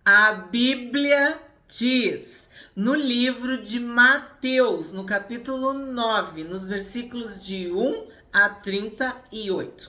A Bíblia diz no livro de Mateus, no capítulo 9, nos versículos de 1 a 38.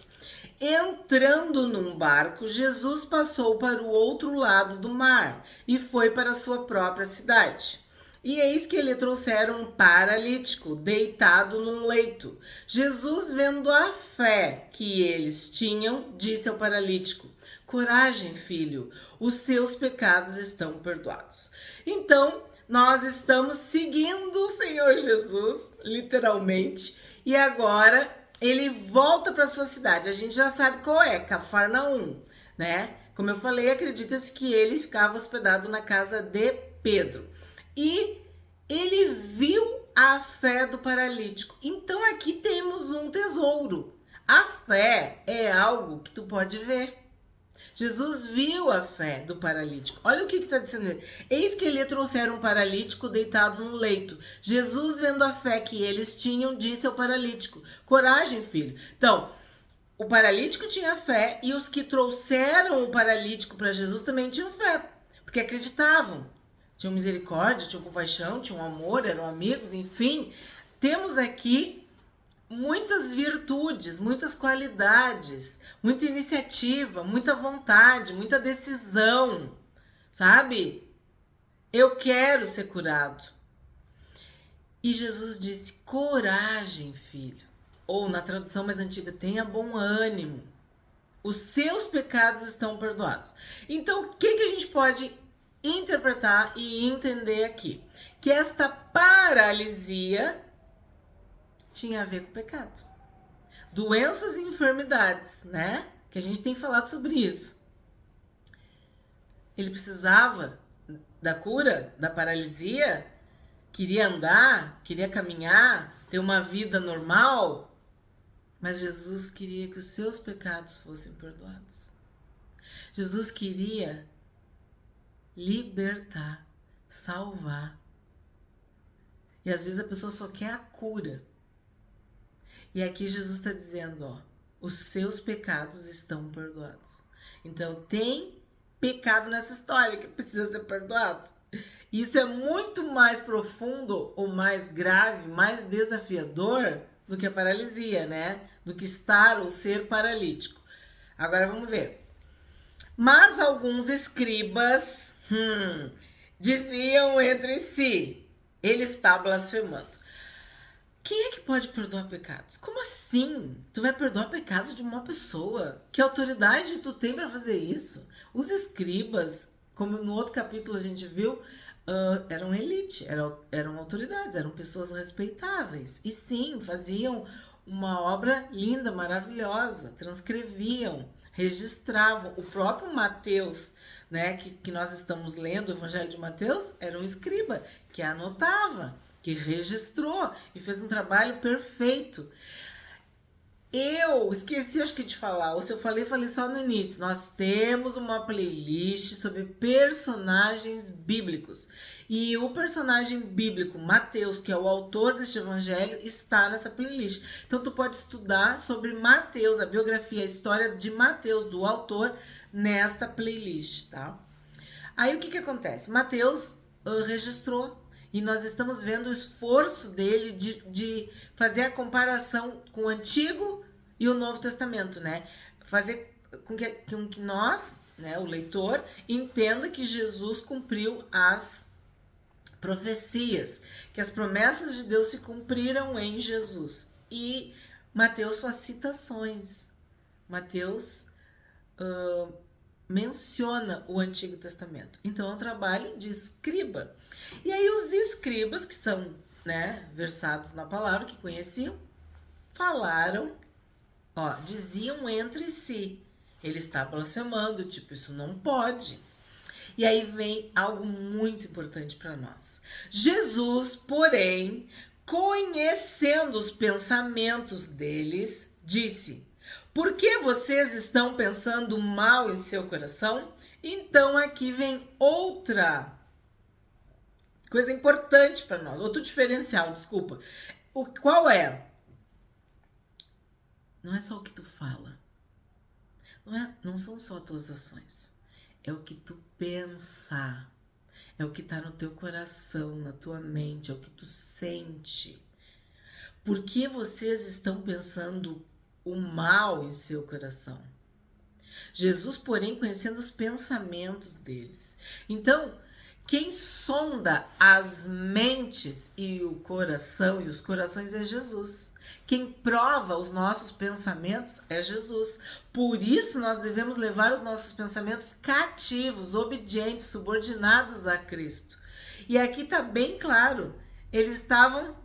Entrando num barco, Jesus passou para o outro lado do mar e foi para sua própria cidade. E eis que lhe trouxeram um paralítico, deitado num leito. Jesus, vendo a fé que eles tinham, disse ao paralítico: Coragem, filho, os seus pecados estão perdoados. Então, nós estamos seguindo o Senhor Jesus, literalmente, e agora ele volta para sua cidade. A gente já sabe qual é, Cafarnaum, né? Como eu falei, acredita-se que ele ficava hospedado na casa de Pedro. E ele viu a fé do paralítico. Então aqui temos um tesouro. A fé é algo que tu pode ver. Jesus viu a fé do paralítico. Olha o que está dizendo. Eis que lhe trouxeram um paralítico deitado no leito. Jesus, vendo a fé que eles tinham, disse ao paralítico: Coragem, filho. Então, o paralítico tinha fé e os que trouxeram o paralítico para Jesus também tinham fé, porque acreditavam. Tinham misericórdia, tinham compaixão, tinham amor, eram amigos, enfim. Temos aqui muitas virtudes, muitas qualidades, muita iniciativa, muita vontade, muita decisão, sabe? Eu quero ser curado. E Jesus disse: coragem, filho. Ou na tradução mais antiga, tenha bom ânimo. Os seus pecados estão perdoados. Então, o que a gente pode interpretar e entender aqui? Que esta paralisia tinha a ver com o pecado. Doenças e enfermidades, né? Que a gente tem falado sobre isso. Ele precisava da cura, da paralisia, queria andar, queria caminhar, ter uma vida normal, mas Jesus queria que os seus pecados fossem perdoados. Jesus queria libertar, salvar. E às vezes a pessoa só quer a cura. E aqui Jesus está dizendo, ó, os seus pecados estão perdoados. Então tem pecado nessa história que precisa ser perdoado. Isso é muito mais profundo, ou mais grave, mais desafiador do que a paralisia, né? Do que estar ou ser paralítico. Agora vamos ver. Mas alguns escribas diziam entre si, ele está blasfemando. Quem é que pode perdoar pecados? Como assim? Tu vai perdoar pecados de uma pessoa? Que autoridade tu tem para fazer isso? Os escribas, como no outro capítulo a gente viu, eram elite, eram autoridades, eram pessoas respeitáveis. E sim, faziam uma obra linda, maravilhosa, transcreviam, registravam. O próprio Mateus, né, que nós estamos lendo, o Evangelho de Mateus, era um escriba que anotava, que registrou e fez um trabalho perfeito. Eu esqueci, acho que de falar, ou se eu falei só no início. Nós temos uma playlist sobre personagens bíblicos. E o personagem bíblico, Mateus, que é o autor deste evangelho, está nessa playlist. Então tu pode estudar sobre Mateus, a biografia, a história de Mateus, do autor, nesta playlist, tá? Aí o que acontece? Mateus registrou. E nós estamos vendo o esforço dele de fazer a comparação com o Antigo e o Novo Testamento, né? Fazer com que nós, né, o leitor, entenda que Jesus cumpriu as profecias, que as promessas de Deus se cumpriram em Jesus. E Mateus faz citações. Mateus menciona o Antigo Testamento. Então é um trabalho de escriba. E aí os escribas, que são, né, versados na palavra, que conheciam, falaram, ó, diziam entre si, ele está blasfemando, tipo, isso não pode. E aí vem algo muito importante para nós. Jesus, porém, conhecendo os pensamentos deles, disse: por que vocês estão pensando mal em seu coração? Então aqui vem outra coisa importante para nós, outro diferencial, desculpa. Qual é? Não é só o que tu fala. Não são só as tuas ações. é o que tu pensa, é o que está no teu coração, na tua mente, é o que tu sente. Por que vocês estão pensando o mal em seu coração? Jesus, porém, conhecendo os pensamentos deles. Então, quem sonda as mentes e o coração e os corações é Jesus. Quem prova os nossos pensamentos é Jesus. Por isso nós devemos levar os nossos pensamentos cativos, obedientes, subordinados a Cristo. E aqui está bem claro, eles estavam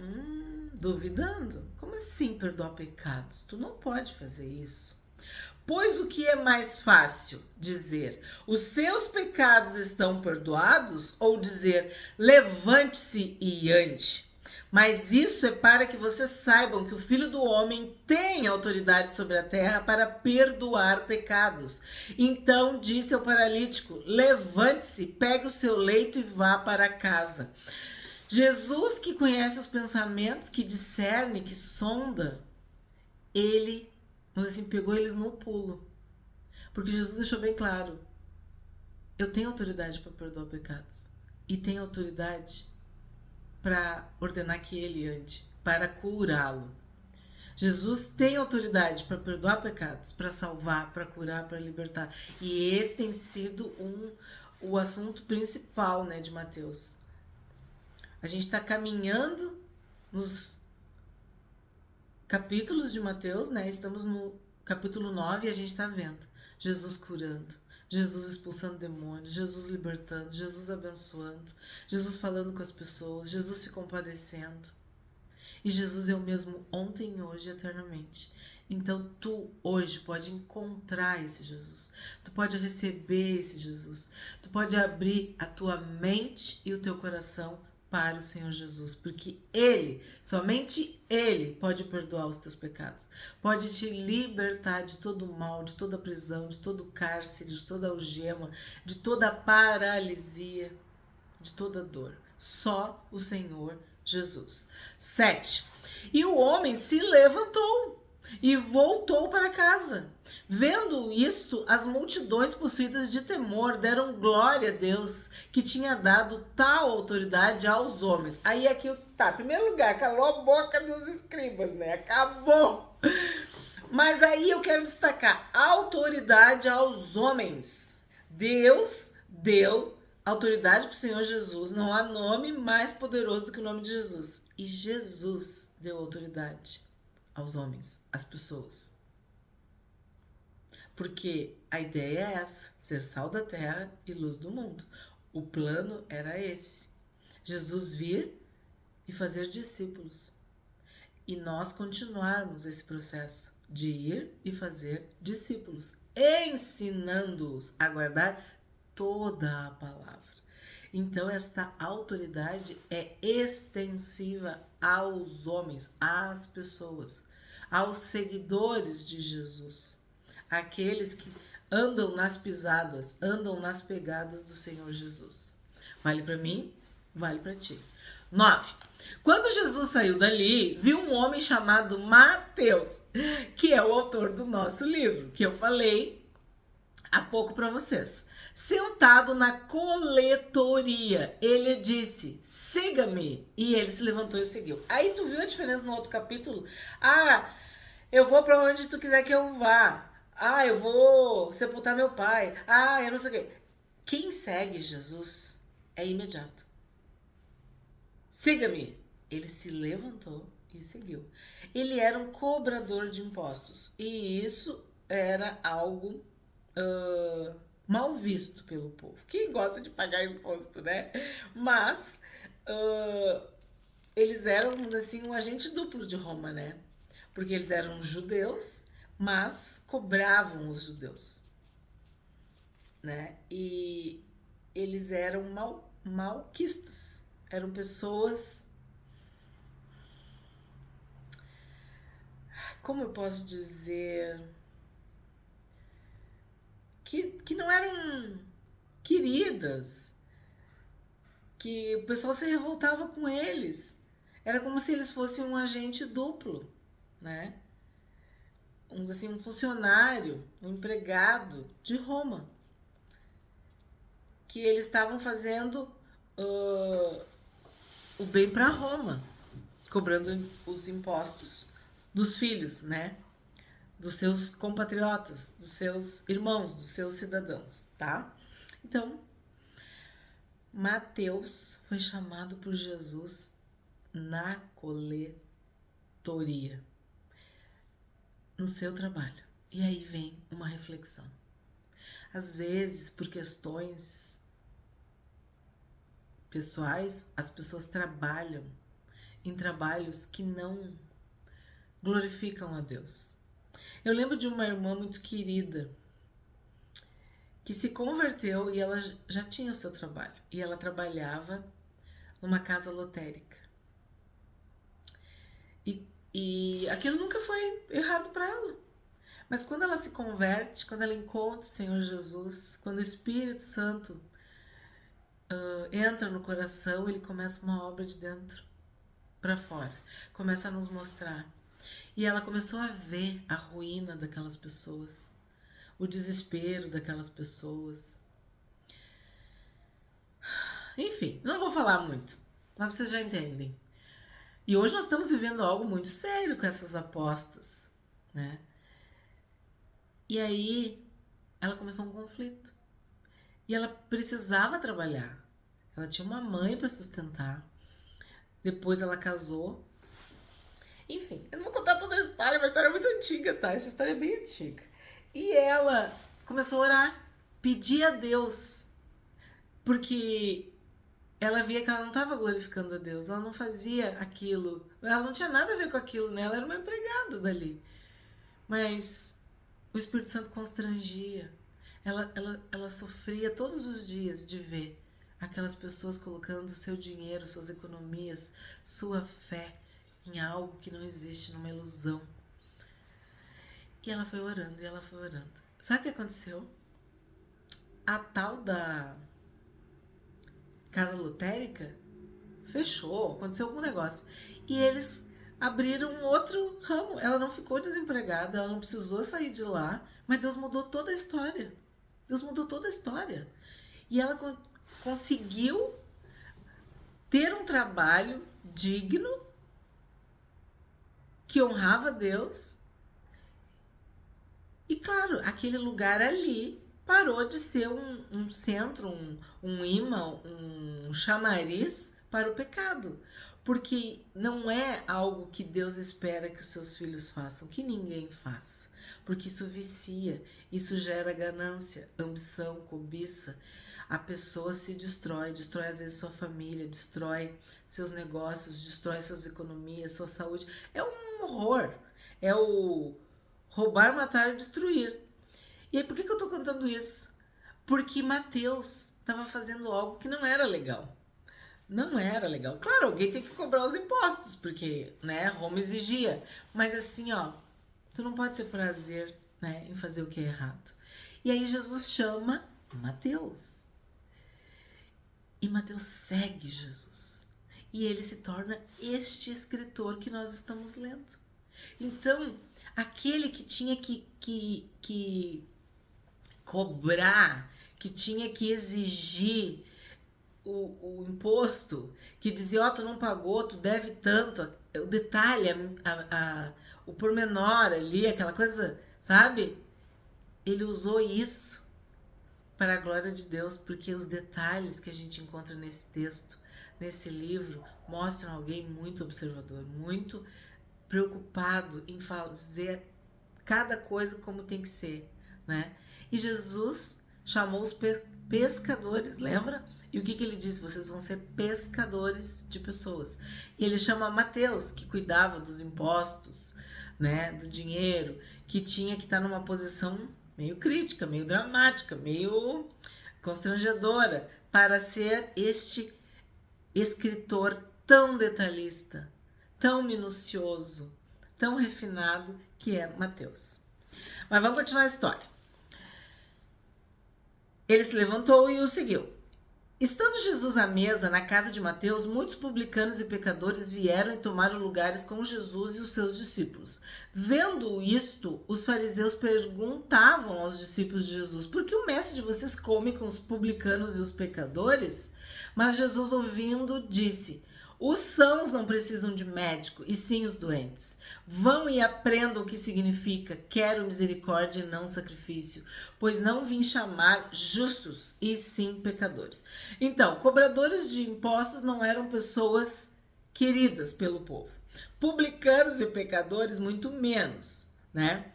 duvidando. Como assim perdoar pecados? Tu não pode fazer isso. Pois o que é mais fácil dizer, os seus pecados estão perdoados, ou dizer, levante-se e ande? Mas isso é para que vocês saibam que o Filho do Homem tem autoridade sobre a terra para perdoar pecados. Então disse ao paralítico, levante-se, pegue o seu leito e vá para casa. Jesus, que conhece os pensamentos, que discerne, que sonda, ele, mas assim, pegou eles no pulo. Porque Jesus deixou bem claro, eu tenho autoridade para perdoar pecados. E tenho autoridade para ordenar que ele ande, para curá-lo. Jesus tem autoridade para perdoar pecados, para salvar, para curar, para libertar. E esse tem sido o assunto principal, né, de Mateus. A gente está caminhando nos capítulos de Mateus, né? Estamos no capítulo 9 e a gente está vendo Jesus curando, Jesus expulsando demônios, Jesus libertando, Jesus abençoando, Jesus falando com as pessoas, Jesus se compadecendo. E Jesus é o mesmo ontem, hoje e eternamente. Então tu hoje pode encontrar esse Jesus, tu pode receber esse Jesus, tu pode abrir a tua mente e o teu coração para o Senhor Jesus, porque Ele, somente Ele pode perdoar os teus pecados, pode te libertar de todo o mal, de toda a prisão, de todo o cárcere, de toda a algema, de toda a paralisia, de toda a dor. Só o Senhor Jesus. 7. E o homem se levantou e voltou para casa. Vendo isto, as multidões possuídas de temor deram glória a Deus, que tinha dado tal autoridade aos homens. Aí aqui tá, em primeiro lugar, calou a boca dos escribas, né? Acabou. Mas aí eu quero destacar autoridade aos homens. Deus deu autoridade para o Senhor Jesus. Não há nome mais poderoso do que o nome de Jesus. E Jesus deu autoridade aos homens, às pessoas. Porque a ideia é essa, ser sal da terra e luz do mundo. O plano era esse. Jesus vir e fazer discípulos. E nós continuarmos esse processo de ir e fazer discípulos, ensinando-os a guardar toda a palavra. Então esta autoridade é extensiva aos homens, às pessoas, aos seguidores de Jesus, aqueles que andam nas pisadas, andam nas pegadas do Senhor Jesus. Vale para mim, vale para ti. 9. Quando Jesus saiu dali, viu um homem chamado Mateus, que é o autor do nosso livro, que eu falei há pouco para vocês. Sentado na coletoria, ele disse, siga-me. E ele se levantou e o seguiu. Aí tu viu a diferença no outro capítulo? Ah, eu vou para onde tu quiser que eu vá. Ah, eu vou sepultar meu pai. Ah, eu não sei o quê. Quem segue Jesus é imediato. Siga-me. Ele se levantou e seguiu. Ele era um cobrador de impostos. E isso era algo mal visto pelo povo. Quem gosta de pagar imposto, né? Mas eles eram, vamos dizer assim, um agente duplo de Roma, né? Porque eles eram judeus, mas cobravam os judeus, né? E eles eram malquistos. Eram pessoas, como eu posso dizer, que não eram queridas, que o pessoal se revoltava com eles. Era como se eles fossem um agente duplo, né? Assim, um funcionário, um empregado de Roma. que eles estavam fazendo o bem para Roma, cobrando os impostos dos filhos, né? Dos seus compatriotas, dos seus irmãos, dos seus cidadãos, tá? Então, Mateus foi chamado por Jesus na coletoria, no seu trabalho. E aí vem uma reflexão. Às vezes, por questões pessoais, as pessoas trabalham em trabalhos que não glorificam a Deus. Eu lembro de uma irmã muito querida que se converteu e ela já tinha o seu trabalho. E ela trabalhava numa casa lotérica. E aquilo nunca foi errado para ela. Mas quando ela se converte, quando ela encontra o Senhor Jesus, quando o Espírito Santo entra no coração, ele começa uma obra de dentro para fora. Começa a nos mostrar. E ela começou a ver a ruína daquelas pessoas, o desespero daquelas pessoas. Enfim, não vou falar muito, mas vocês já entendem. E hoje nós estamos vivendo algo muito sério com essas apostas, né? E aí ela começou um conflito. E ela precisava trabalhar. Ela tinha uma mãe para sustentar. Depois ela casou. Enfim, eu não vou contar toda a história, é uma história muito antiga, tá? Essa história é bem antiga. E ela começou a orar, pedir a Deus, porque ela via que ela não estava glorificando a Deus, ela não fazia aquilo, ela não tinha nada a ver com aquilo, né? Ela era uma empregada dali. Mas o Espírito Santo constrangia. Ela sofria todos os dias de ver aquelas pessoas colocando seu dinheiro, suas economias, sua fé em algo que não existe, numa ilusão. E ela foi orando, e ela foi orando. Sabe o que aconteceu? A tal da casa lotérica fechou, aconteceu algum negócio. E eles abriram um outro ramo. Ela não ficou desempregada, ela não precisou sair de lá, mas Deus mudou toda a história. Deus mudou toda a história. E ela conseguiu ter um trabalho digno, que honrava Deus. E claro, aquele lugar ali parou de ser um centro, um imã, um chamariz para o pecado. Porque não é algo que Deus espera que os seus filhos façam, que ninguém faça. Porque isso vicia, isso gera ganância, ambição, cobiça. A pessoa se destrói às vezes sua família, destrói seus negócios, destrói suas economias, sua saúde. É um horror. É o roubar, matar e destruir. E aí, por que eu tô contando isso? Porque Mateus estava fazendo algo que não era legal. Não era legal. Claro, alguém tem que cobrar os impostos, porque, né, Roma exigia. Mas assim, ó, tu não pode ter prazer, né, em fazer o que é errado. E aí Jesus chama Mateus. E Mateus segue Jesus. E ele se torna este escritor que nós estamos lendo. Então, aquele que tinha que cobrar, que tinha que exigir o imposto, que dizia, ó, tu não pagou, tu deve tanto, o detalhe, o pormenor ali, aquela coisa, sabe? Ele usou isso para a glória de Deus, porque os detalhes que a gente encontra nesse texto, nesse livro, mostram alguém muito observador, muito preocupado em fazer cada coisa como tem que ser, né? E Jesus chamou os pescadores, lembra? E o que ele disse? Vocês vão ser pescadores de pessoas. E ele chama Mateus, que cuidava dos impostos, né, do dinheiro, que tinha que estar numa posição meio crítica, meio dramática, meio constrangedora, para ser este escritor tão detalhista, tão minucioso, tão refinado que é Mateus. Mas vamos continuar a história. Ele se levantou e o seguiu. Estando Jesus à mesa na casa de Mateus, muitos publicanos e pecadores vieram e tomaram lugares com Jesus e os seus discípulos. Vendo isto, os fariseus perguntavam aos discípulos de Jesus: por que o mestre de vocês come com os publicanos e os pecadores? Mas Jesus, ouvindo, disse: os sãos não precisam de médico, e sim os doentes. Vão e aprendam o que significa: quero misericórdia e não sacrifício, pois não vim chamar justos, e sim pecadores. Então, cobradores de impostos não eram pessoas queridas pelo povo. Publicanos e pecadores, muito menos, né?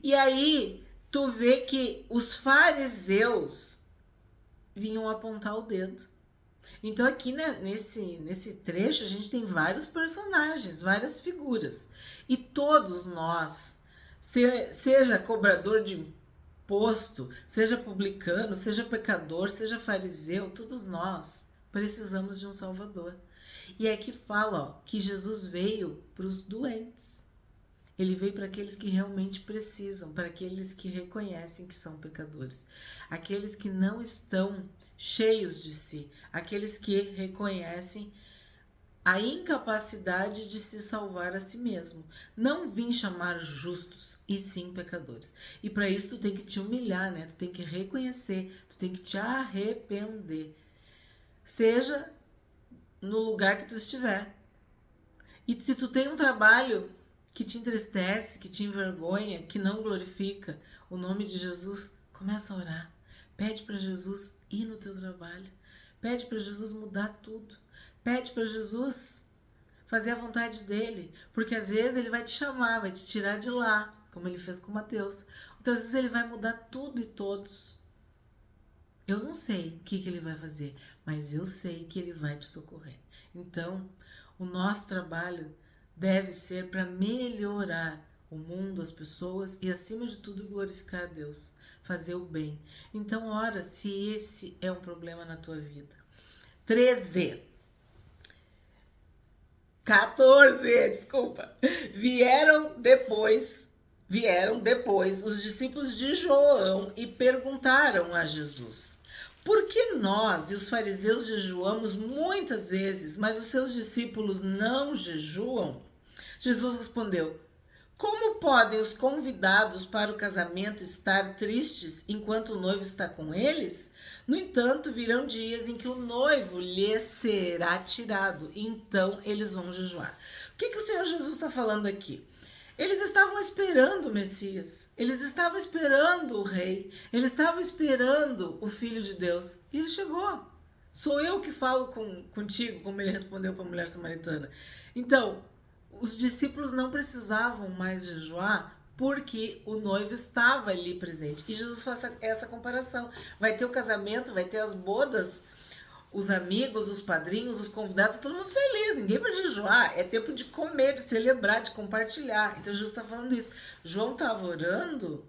E aí, tu vê que os fariseus vinham apontar o dedo. Então aqui, né, nesse trecho a gente tem vários personagens, várias figuras. E todos nós, seja cobrador de imposto, seja publicano, seja pecador, seja fariseu, todos nós precisamos de um Salvador. E é que fala, ó, que Jesus veio para os doentes. Ele veio para aqueles que realmente precisam, para aqueles que reconhecem que são pecadores, aqueles que não estão cheios de si, aqueles que reconhecem a incapacidade de se salvar a si mesmo. Não vim chamar justos, e sim pecadores. E para isso tu tem que te humilhar, né? Tu tem que reconhecer, tu tem que te arrepender. Seja no lugar que tu estiver. E se tu tem um trabalho que te entristece, que te envergonha, que não glorifica o nome de Jesus, começa a orar. Pede para Jesus ir no teu trabalho. Pede para Jesus mudar tudo. Pede para Jesus fazer a vontade dele, porque às vezes ele vai te chamar, vai te tirar de lá, como ele fez com Mateus. Outras vezes ele vai mudar tudo e todos. Eu não sei o que ele vai fazer, mas eu sei que ele vai te socorrer. Então, o nosso trabalho deve ser para melhorar o mundo, as pessoas e, acima de tudo, glorificar a Deus, fazer o bem. Então, ora se esse é um problema na tua vida. 13. 14, desculpa. Vieram depois os discípulos de João e perguntaram a Jesus: por que nós e os fariseus jejuamos muitas vezes, mas os seus discípulos não jejuam? Jesus respondeu: como podem os convidados para o casamento estar tristes enquanto o noivo está com eles? No entanto, virão dias em que o noivo lhes será tirado, então eles vão jejuar. O que o Senhor Jesus está falando aqui? Eles estavam esperando o Messias, eles estavam esperando o Rei, eles estavam esperando o Filho de Deus, e ele chegou. Sou eu que falo contigo, como ele respondeu para a mulher samaritana. Então, os discípulos não precisavam mais jejuar porque o noivo estava ali presente. E Jesus faz essa comparação. Vai ter o casamento, vai ter as bodas, os amigos, os padrinhos, os convidados, todo mundo feliz, ninguém vai jejuar. É tempo de comer, de celebrar, de compartilhar. Então Jesus está falando isso. João estava orando,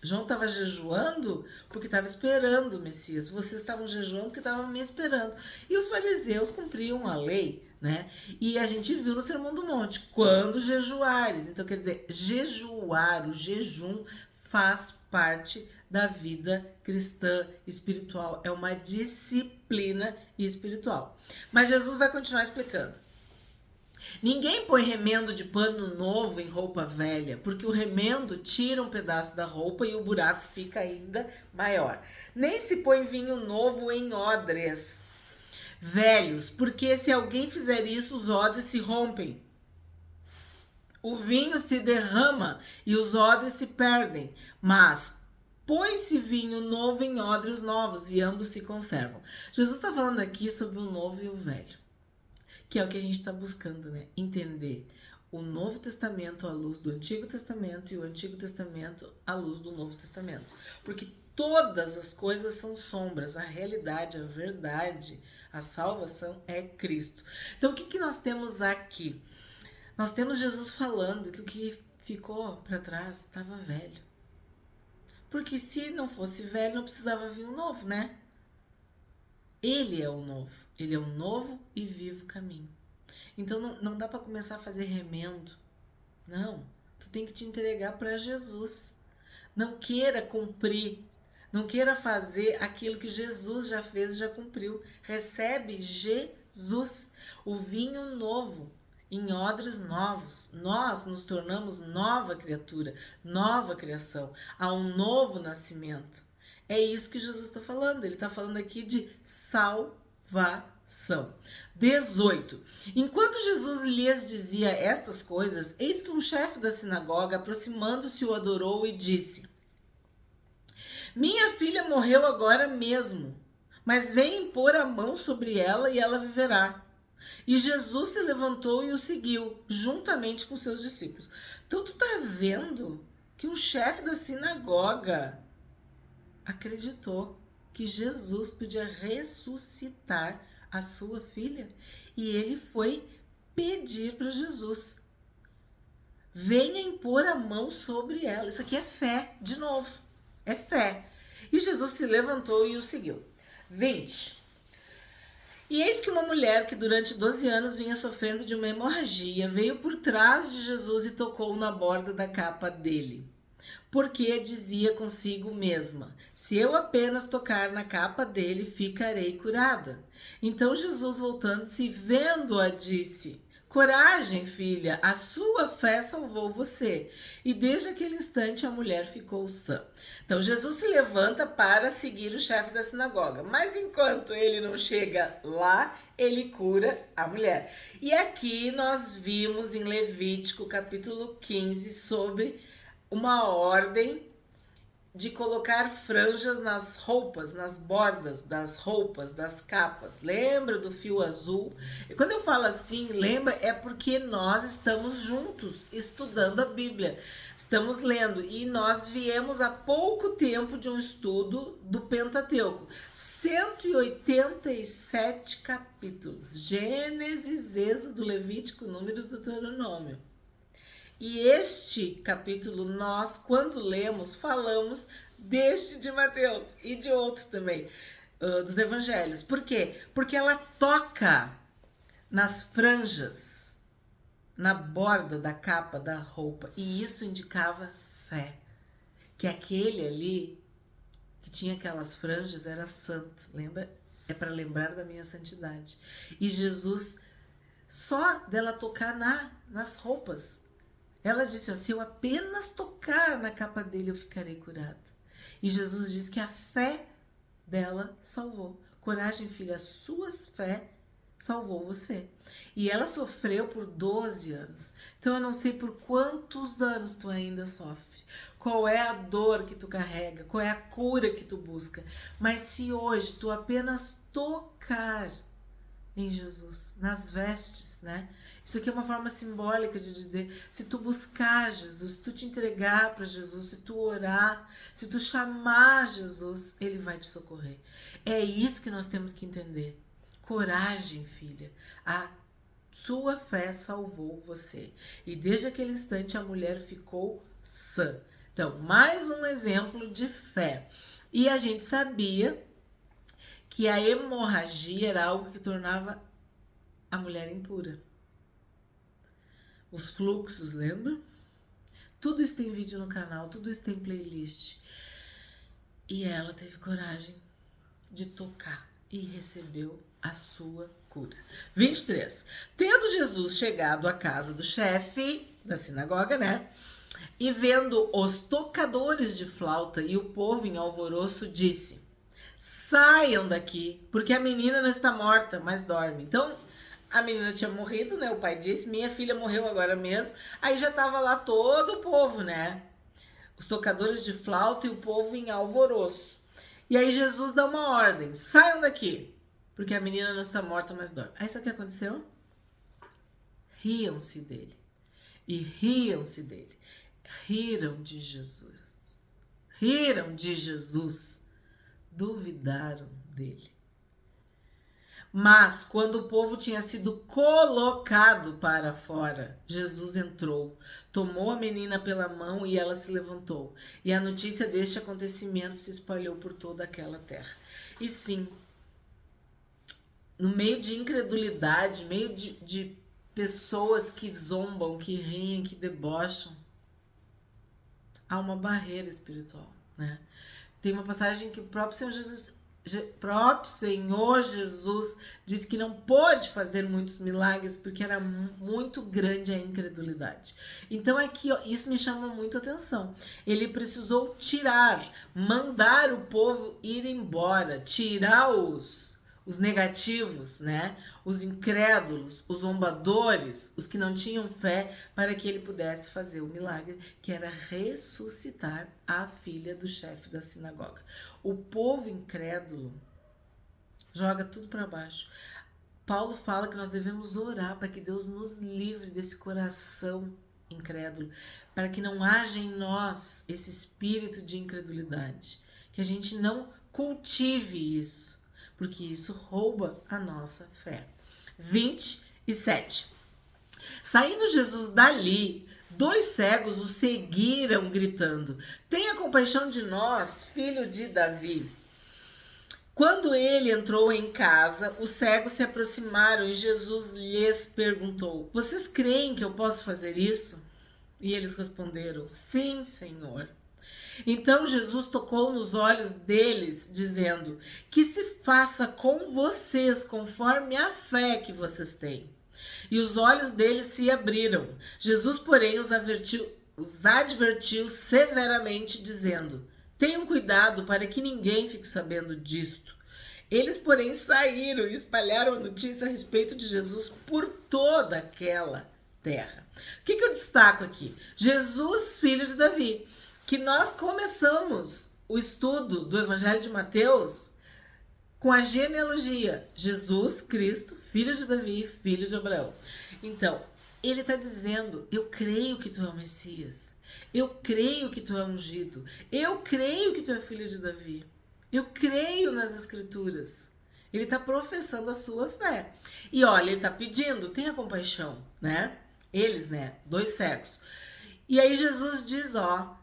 João estava jejuando porque estava esperando o Messias. Vocês estavam jejuando porque estavam me esperando. E os fariseus cumpriam a lei, né? E a gente viu no Sermão do Monte, quando jejuares. Então, quer dizer, jejuar, o jejum faz parte da vida cristã espiritual. É uma disciplina espiritual. Mas Jesus vai continuar explicando. Ninguém põe remendo de pano novo em roupa velha, porque o remendo tira um pedaço da roupa e o buraco fica ainda maior. Nem se põe vinho novo em odres velhos, porque se alguém fizer isso, os odres se rompem. O vinho se derrama e os odres se perdem, mas põe-se vinho novo em odres novos e ambos se conservam. Jesus está falando aqui sobre o novo e o velho, que é o que a gente está buscando, né? Entender o Novo Testamento à luz do Antigo Testamento e o Antigo Testamento à luz do Novo Testamento. Porque todas as coisas são sombras, a realidade, a verdade, a salvação é Cristo. Então, o que nós temos aqui? Nós temos Jesus falando que o que ficou para trás estava velho. Porque se não fosse velho, não precisava vir um novo, né? Ele é o novo. Ele é o novo e vivo caminho. Então não dá para começar a fazer remendo. Não. Tu tem que te entregar para Jesus. Não queira cumprir Não queira fazer aquilo que Jesus já fez e já cumpriu. Recebe Jesus, o vinho novo, em odres novos. Nós nos tornamos nova criatura, nova criação. Há um novo nascimento. É isso que Jesus está falando. Ele está falando aqui de salvação. 18. Enquanto Jesus lhes dizia estas coisas, eis que um chefe da sinagoga, aproximando-se, o adorou e disse: minha filha morreu agora mesmo, mas vem pôr a mão sobre ela e ela viverá. E Jesus se levantou e o seguiu, juntamente com seus discípulos. Então tu tá vendo que um chefe da sinagoga acreditou que Jesus podia ressuscitar a sua filha. E ele foi pedir para Jesus: venha impor a mão sobre ela. Isso aqui é fé, de novo. É fé. E Jesus se levantou e o seguiu. 20. E eis que uma mulher que durante 12 anos vinha sofrendo de uma hemorragia veio por trás de Jesus e tocou na borda da capa dele. Porque dizia consigo mesma: se eu apenas tocar na capa dele, ficarei curada. Então Jesus, voltando-se, vendo-a, disse: coragem, filha, a sua fé salvou você. E desde aquele instante a mulher ficou sã. Então Jesus se levanta para seguir o chefe da sinagoga. Mas enquanto ele não chega lá, ele cura a mulher. E aqui nós vimos em Levítico capítulo 15 sobre uma ordem de colocar franjas nas roupas, nas bordas das roupas, das capas. Lembra do fio azul? E quando eu falo assim, lembra, é porque nós estamos juntos estudando a Bíblia. Estamos lendo e nós viemos há pouco tempo de um estudo do Pentateuco. 187 capítulos. Gênesis, Êxodo, Levítico, Número, Deuteronômio. E este capítulo nós, quando lemos, falamos deste de Mateus e de outros também, dos evangelhos. Por quê? Porque ela toca nas franjas, na borda da capa da roupa. E isso indicava fé. Que aquele ali, que tinha aquelas franjas, era santo. Lembra? É para lembrar da minha santidade. E Jesus, só dela tocar nas roupas, ela disse: ó, se eu apenas tocar na capa dele, eu ficarei curada. E Jesus diz que a fé dela salvou. Coragem, filha, a sua fé salvou você. E ela sofreu por 12 anos. Então eu não sei por quantos anos tu ainda sofre. Qual é a dor que tu carrega? Qual é a cura que tu busca? Mas se hoje tu apenas tocar em Jesus, nas vestes, né? Isso aqui é uma forma simbólica de dizer, se tu buscar Jesus, se tu te entregar para Jesus, se tu orar, se tu chamar Jesus, ele vai te socorrer. É isso que nós temos que entender. Coragem, filha. A sua fé salvou você. E desde aquele instante a mulher ficou sã. Então, mais um exemplo de fé. E a gente sabia que a hemorragia era algo que tornava a mulher impura. Os fluxos, lembra? Tudo isso tem vídeo no canal, tudo isso tem playlist. E ela teve coragem de tocar e recebeu a sua cura. 23. Tendo Jesus chegado à casa do chefe da sinagoga, né? E vendo os tocadores de flauta e o povo em alvoroço, disse: saiam daqui, porque a menina não está morta, mas dorme. Então, a menina tinha morrido, né? O pai disse: minha filha morreu agora mesmo. Aí já estava lá todo o povo, né? Os tocadores de flauta e o povo em alvoroço. E aí Jesus dá uma ordem: saiam daqui, porque a menina não está morta, mas dorme. Aí sabe o que aconteceu? Riam-se dele. E riam-se dele. Riram de Jesus. Riram de Jesus. Duvidaram dele. Mas, quando o povo tinha sido colocado para fora, Jesus entrou, tomou a menina pela mão e ela se levantou. E a notícia deste acontecimento se espalhou por toda aquela terra. E sim, no meio de incredulidade, no meio de pessoas que zombam, que riem, que debocham, há uma barreira espiritual, né? Tem uma passagem que o próprio Senhor Jesus disse que não pôde fazer muitos milagres porque era muito grande a incredulidade. Então aqui, ó, isso me chama muito a atenção. Ele precisou mandar o povo ir embora, tirar os negativos, né? Os incrédulos, os zombadores, os que não tinham fé, para que ele pudesse fazer o milagre, que era ressuscitar a filha do chefe da sinagoga. O povo incrédulo joga tudo para baixo. Paulo fala que nós devemos orar para que Deus nos livre desse coração incrédulo, para que não haja em nós esse espírito de incredulidade, que a gente não cultive isso, porque isso rouba a nossa fé. 27. Saindo Jesus dali, 2 cegos o seguiram, gritando: tenha compaixão de nós, filho de Davi. Quando ele entrou em casa, os cegos se aproximaram e Jesus lhes perguntou: vocês creem que eu posso fazer isso? E eles responderam: sim, Senhor. Então Jesus tocou nos olhos deles, dizendo: que se faça com vocês conforme a fé que vocês têm. E os olhos deles se abriram. Jesus, porém, os advertiu severamente, dizendo: tenham cuidado para que ninguém fique sabendo disto. Eles, porém, saíram e espalharam a notícia a respeito de Jesus por toda aquela terra. O que eu destaco aqui? Jesus, filho de Davi. Que nós começamos o estudo do Evangelho de Mateus com a genealogia. Jesus Cristo, filho de Davi, filho de Abraão. Então, ele está dizendo: eu creio que tu é o Messias. Eu creio que tu é ungido. Eu creio que tu é filho de Davi. Eu creio nas Escrituras. Ele está professando a sua fé. E olha, ele está pedindo: tenha compaixão, né? Eles, né? 2 cegos. E aí Jesus diz: ó,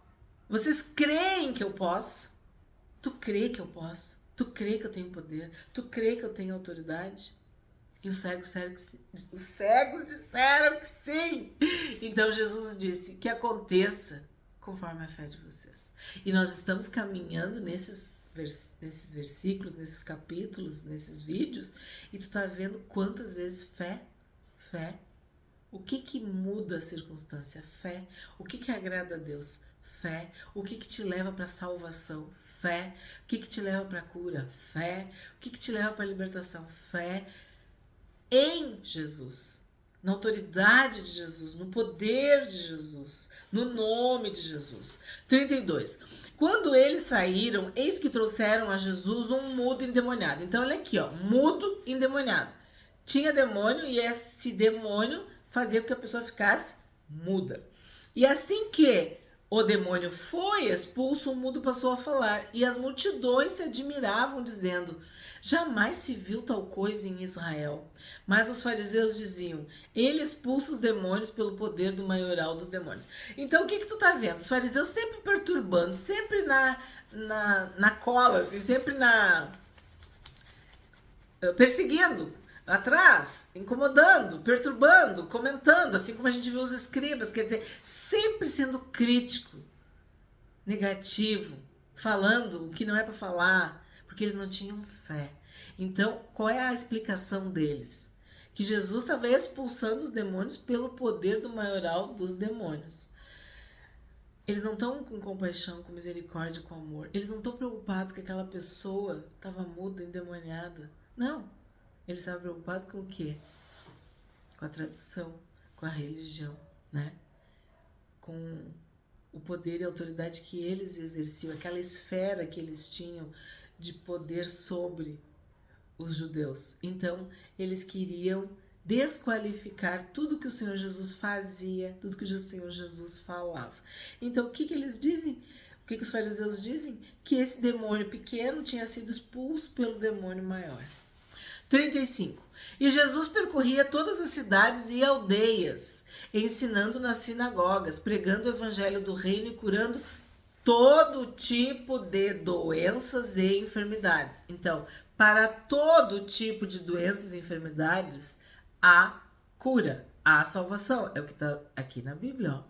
vocês creem que eu posso? Tu crê que eu posso? Tu crê que eu tenho poder? Tu crê que eu tenho autoridade? E os cegos disseram que sim. Então Jesus disse: que aconteça conforme a fé de vocês. E nós estamos caminhando nesses versículos, nesses capítulos, nesses vídeos, e tu tá vendo quantas vezes fé. O que muda a circunstância? Fé. O que agrada a Deus? Fé. O que te leva para a salvação? Fé. O que te leva para a cura? Fé. O que te leva para a libertação? Fé. Em Jesus, na autoridade de Jesus, no poder de Jesus, no nome de Jesus. 32. Quando eles saíram, eis que trouxeram a Jesus um mudo endemoniado. Então, olha aqui, ó, mudo endemoniado. Tinha demônio e esse demônio fazia com que a pessoa ficasse muda. E assim que o demônio foi expulso, o mudo passou a falar, e as multidões se admiravam, dizendo: jamais se viu tal coisa em Israel. Mas os fariseus diziam: ele expulsa os demônios pelo poder do maioral dos demônios. Então o que tu tá vendo? Os fariseus sempre perturbando, sempre na cola, assim, sempre perseguindo, atrás, incomodando, perturbando, comentando, assim como a gente viu os escribas, quer dizer, sempre sendo crítico, negativo, falando o que não é para falar, porque eles não tinham fé. Então, qual é a explicação deles? Que Jesus estava expulsando os demônios pelo poder do maioral dos demônios. Eles não estão com compaixão, com misericórdia, com amor. Eles não estão preocupados que aquela pessoa estava muda, endemoniada. Não. Eles estavam preocupados com o quê? Com a tradição, com a religião, né? Com o poder e a autoridade que eles exerciam, aquela esfera que eles tinham de poder sobre os judeus. Então, eles queriam desqualificar tudo que o Senhor Jesus fazia, tudo que o Senhor Jesus falava. Então, o que eles dizem? O que os fariseus dizem? Que esse demônio pequeno tinha sido expulso pelo demônio maior. 35. E Jesus percorria todas as cidades e aldeias, ensinando nas sinagogas, pregando o evangelho do reino e curando todo tipo de doenças e enfermidades. Então, para todo tipo de doenças e enfermidades, há cura, há salvação. É o que está aqui na Bíblia, ó.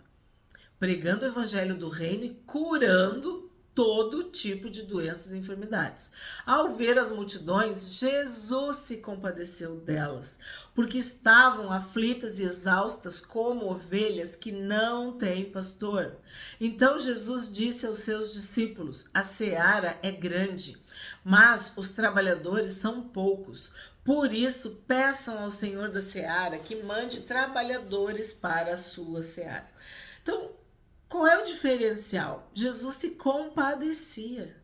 Pregando o evangelho do reino e curando todo tipo de doenças e enfermidades. Ao ver as multidões, Jesus se compadeceu delas, porque estavam aflitas e exaustas como ovelhas que não têm pastor. Então Jesus disse aos seus discípulos: a seara é grande, mas os trabalhadores são poucos. Por isso, peçam ao Senhor da seara que mande trabalhadores para a sua seara. Então, qual é o diferencial? Jesus se compadecia.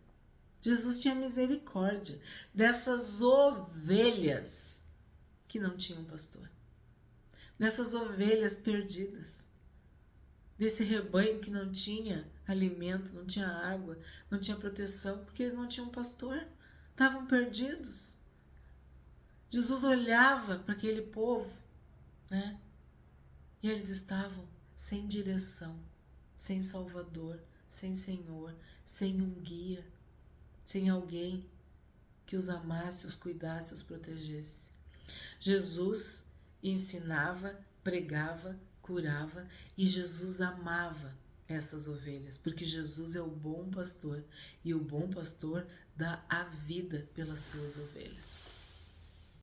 Jesus tinha misericórdia dessas ovelhas que não tinham pastor. Dessas ovelhas perdidas. Desse rebanho que não tinha alimento, não tinha água, não tinha proteção, porque eles não tinham pastor. Estavam perdidos. Jesus olhava para aquele povo, né? E eles estavam sem direção, sem Salvador, sem Senhor, sem um guia, sem alguém que os amasse, os cuidasse, os protegesse. Jesus ensinava, pregava, curava e Jesus amava essas ovelhas, porque Jesus é o bom pastor e o bom pastor dá a vida pelas suas ovelhas.